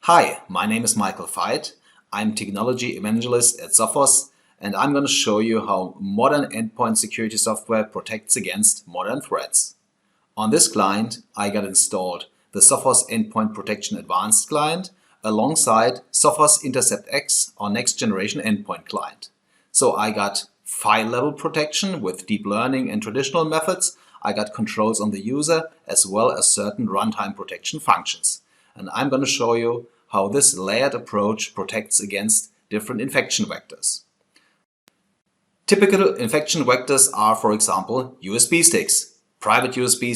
Hi, my name is Michael Veit. I'm Technology Evangelist at Sophos, and I'm going to show you how modern endpoint security software protects against modern threats. On this client, I got installed the Sophos Endpoint Protection Advanced client alongside Sophos Intercept X, our next generation endpoint client. So I got file level protection with deep learning and traditional methods. I got controls on the user as well as certain runtime protection functions. And I'm going to show you how this layered approach protects against different infection vectors. Typical infection vectors are, for example, USB sticks, private USB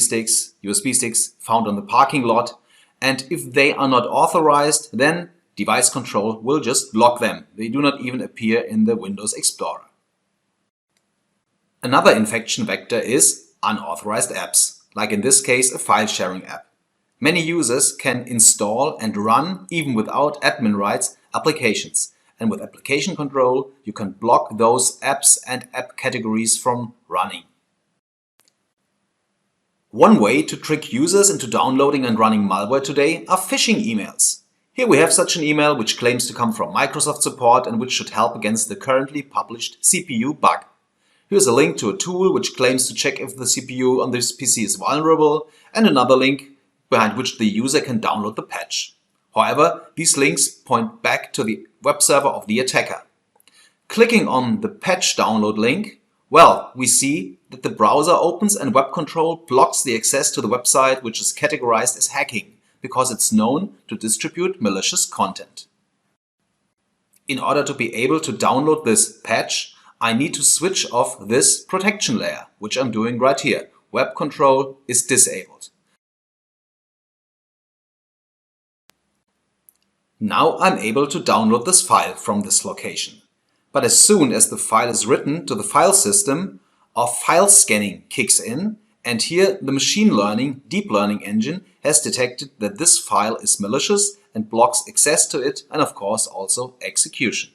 sticks found on the parking lot, and if they are not authorized, then device control will just block them. They do not even appear in the Windows Explorer. Another infection vector is unauthorized apps, like in this case a file sharing app. Many users can install and run, even without admin rights, applications. And with application control, you can block those apps and app categories from running. One way to trick users into downloading and running malware today are phishing emails. Here we have such an email which claims to come from Microsoft support and which should help against the currently published CPU bug. Here's a link to a tool which claims to check if the CPU on this PC is vulnerable, and another link behind which the user can download the patch. However, these links point back to the web server of the attacker. Clicking on the patch download link, well, we see that the browser opens and web control blocks the access to the website, which is categorized as hacking because it's known to distribute malicious content. In order to be able to download this patch, I need to switch off this protection layer, which I'm doing right here. Web control is disabled. Now I'm able to download this file from this location. But as soon as the file is written to the file system, our file scanning kicks in, and here the machine learning, deep learning engine has detected that this file is malicious and blocks access to it and of course also execution.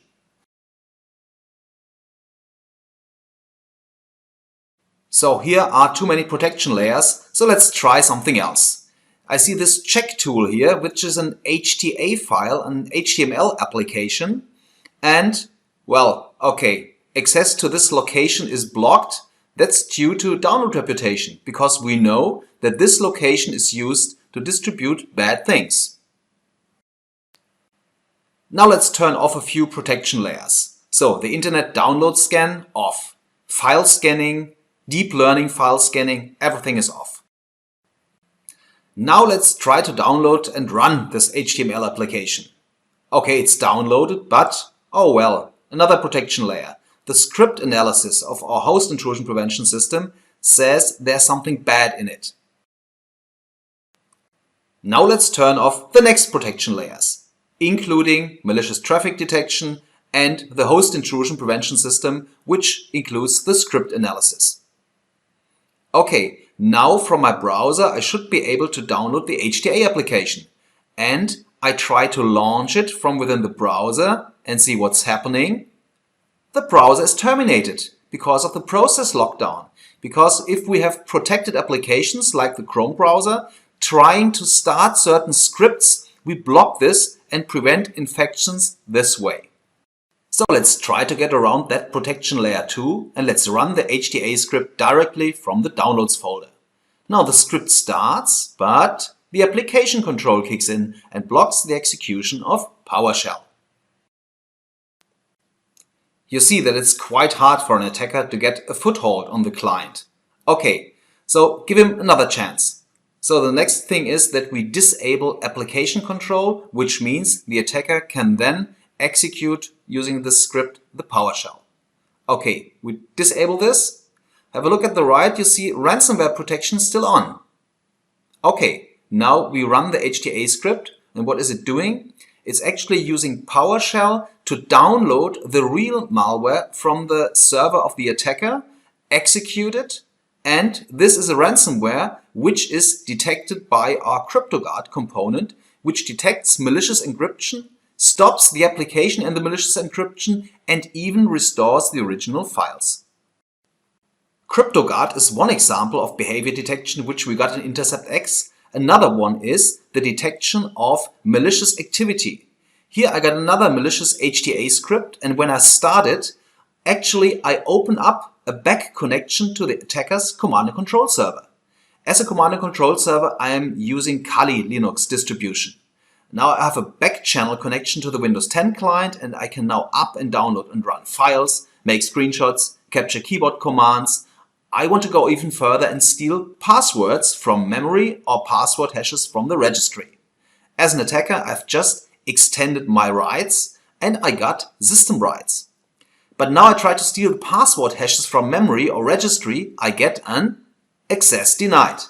So here are too many protection layers, so let's try something else. I see this check tool here, which is an HTA file, an HTML application. And, well, okay, access to this location is blocked. That's due to download reputation, because we know that this location is used to distribute bad things. Now let's turn off a few protection layers. So the internet download scan, off. File scanning, deep learning file scanning, everything is off. Now let's try to download and run this HTML application. Okay, it's downloaded, but oh well, another protection layer. The script analysis of our host intrusion prevention system says there's something bad in it. Now let's turn off the next protection layers, including malicious traffic detection and the host intrusion prevention system, which includes the script analysis. Okay, now from my browser I should be able to download the HTA application, and I try to launch it from within the browser and see what's happening. The browser is terminated because of the process lockdown, because if we have protected applications like the Chrome browser trying to start certain scripts, we block this and prevent infections this way. So let's try to get around that protection layer too, and let's run the HTA script directly from the downloads folder. Now the script starts, but the application control kicks in and blocks the execution of PowerShell. You see that it's quite hard for an attacker to get a foothold on the client. Okay, so give him another chance. So the next thing is that we disable application control, which means the attacker can then execute using this script the PowerShell. Okay, we disable this. Have a look at the right, you see ransomware protection still on. Okay, now we run the HTA script, and what is it doing? It's actually using PowerShell to download the real malware from the server of the attacker, execute it, and this is a ransomware which is detected by our CryptoGuard component, which detects malicious encryption, stops the application and the malicious encryption, and even restores the original files. CryptoGuard is one example of behavior detection which we got in Intercept X, Another one is the detection of malicious activity. Here I got another malicious HTA script, and when I start it, actually I open up a back connection to the attacker's command and control server. As a command and control server, I am using Kali Linux distribution. Now I have a back channel connection to the Windows 10 client, and I can now up and download and run files, make screenshots, capture keyboard commands. I want to go even further and steal passwords from memory or password hashes from the registry. As an attacker, I've just extended my rights and I got system rights. But now I try to steal the password hashes from memory or registry, I get an access denied,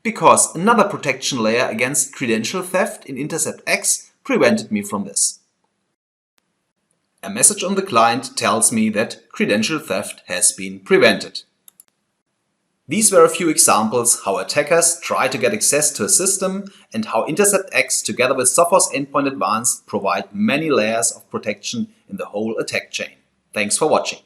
because another protection layer against credential theft in Intercept X prevented me from this. A message on the client tells me that credential theft has been prevented. These were a few examples how attackers try to get access to a system and how Intercept X together with Sophos Endpoint Advanced provide many layers of protection in the whole attack chain. Thanks for watching.